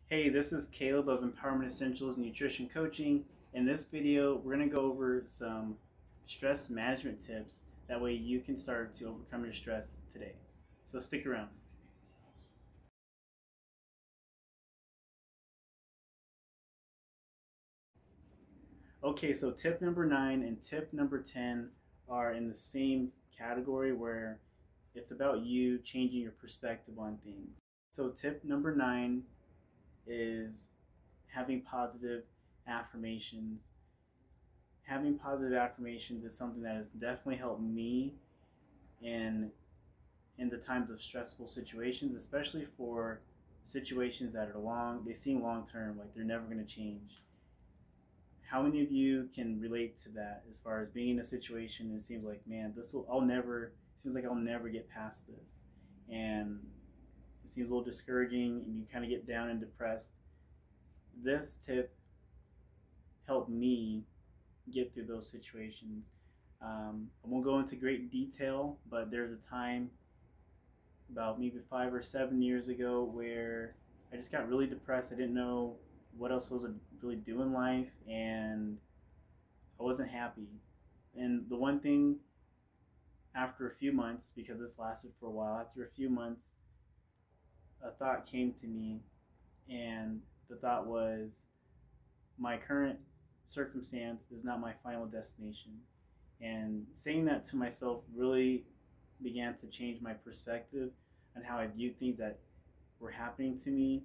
Hey, this is Caleb of Empowerment Essentials Nutrition Coaching. In this video, we're going to go over some stress management tips. That way you can start to overcome your stress today. So stick around. Okay, so tip number 9 and tip number 10 are in the same category where it's about you changing your perspective on things. So tip number 9 is having positive affirmations. Having positive affirmations is something that has definitely helped me in the times of stressful situations, especially for situations that are they seem long term, like they're never going to change. How many of you can relate to that as far as being in a situation and it seems like, man, seems like I'll never get past this. And it seems a little discouraging and you kind of get down and depressed. This tip helped me get through those situations. I won't go into great detail, but there's a time about maybe 5 or 7 years ago where I just got really depressed. I didn't know what else was really do in life, and I wasn't happy. And the one thing, after a few months, because this lasted for a while, after a few months, a thought came to me, and the thought was, my current circumstance is not my final destination. And saying that to myself really began to change my perspective on how I viewed things that were happening to me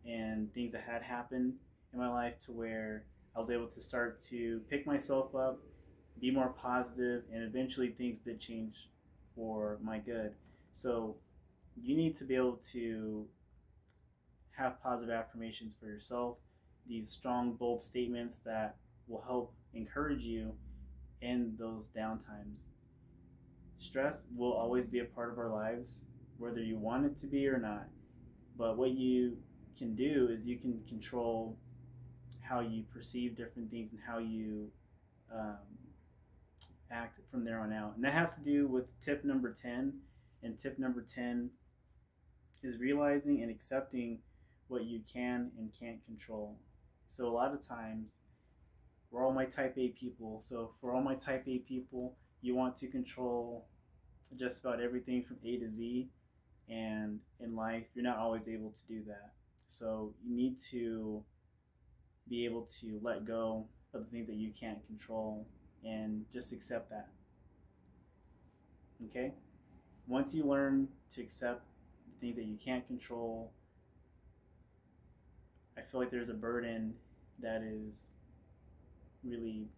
and things that had happened in my life, to where I was able to start to pick myself up, be more positive, and eventually things did change for my good. So you need to be able to have positive affirmations for yourself, these strong, bold statements that will help encourage you in those downtimes. Stress will always be a part of our lives, whether you want it to be or not. But what you can do is you can control how you perceive different things and how you um, act from there on out. And that has to do with tip number 10. And tip number 10 is realizing and accepting what you can and can't control. So a lot of times, we're all my type A people. So for all my type A people, you want to control just about everything from A to Z. And in life, you're not always able to do that. So you need to be able to let go of the things that you can't control and just accept that. Okay? Once you learn to accept the things that you can't control, I feel like there's a burden that is relieved,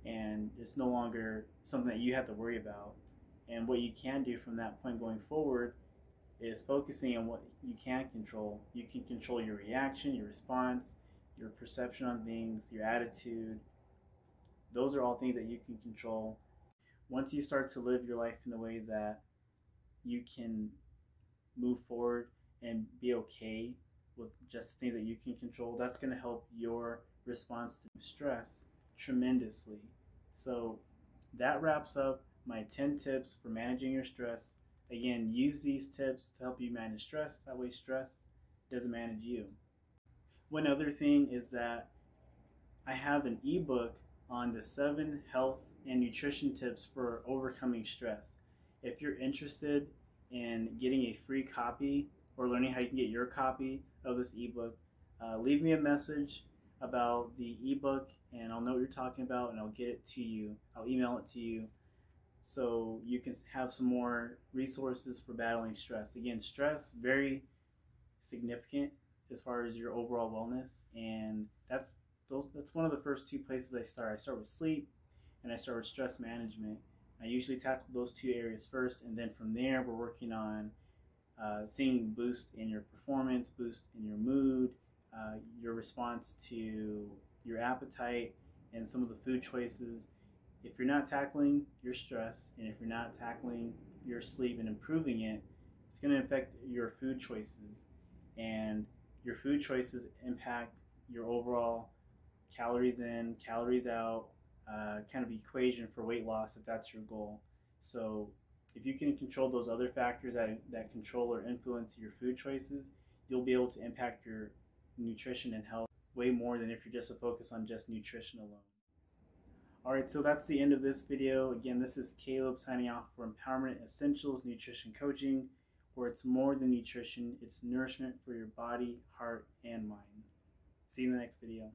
and it's no longer something that you have to worry about. And what you can do from that point going forward is focusing on what you can control. You can control your reaction, your response, your perception on things, your attitude. Those are all things that you can control. Once you start to live your life in the way that you can move forward and be okay with just things that you can control, that's going to help your response to stress tremendously. So that wraps up my 10 tips for managing your stress. Again, use these tips to help you manage stress. That way stress doesn't manage you. One other thing is that I have an ebook on the 7 health and nutrition tips for overcoming stress. If you're interested in getting a free copy or learning how you can get your copy of this ebook, leave me a message about the ebook and I'll know what you're talking about and I'll get it to you. I'll email it to you so you can have some more resources for battling stress. Again, stress, very significant as far as your overall wellness, and that's one of the first 2 places I start. I start with sleep and I start with stress management. I usually tackle those 2 areas first, and then from there we're working on seeing boost in your performance, boost in your mood, your response to your appetite, and some of the food choices. If you're not tackling your stress and if you're not tackling your sleep and improving it, it's going to affect your food choices. And your food choices impact your overall calories in, calories out, kind of equation for weight loss if that's your goal. So if you can control those other factors that control or influence your food choices, you'll be able to impact your nutrition and health way more than if you're just a focus on just nutrition alone. Alright, so that's the end of this video. Again, this is Caleb signing off for Empowerment Essentials Nutrition Coaching, where it's more than nutrition, it's nourishment for your body, heart, and mind. See you in the next video.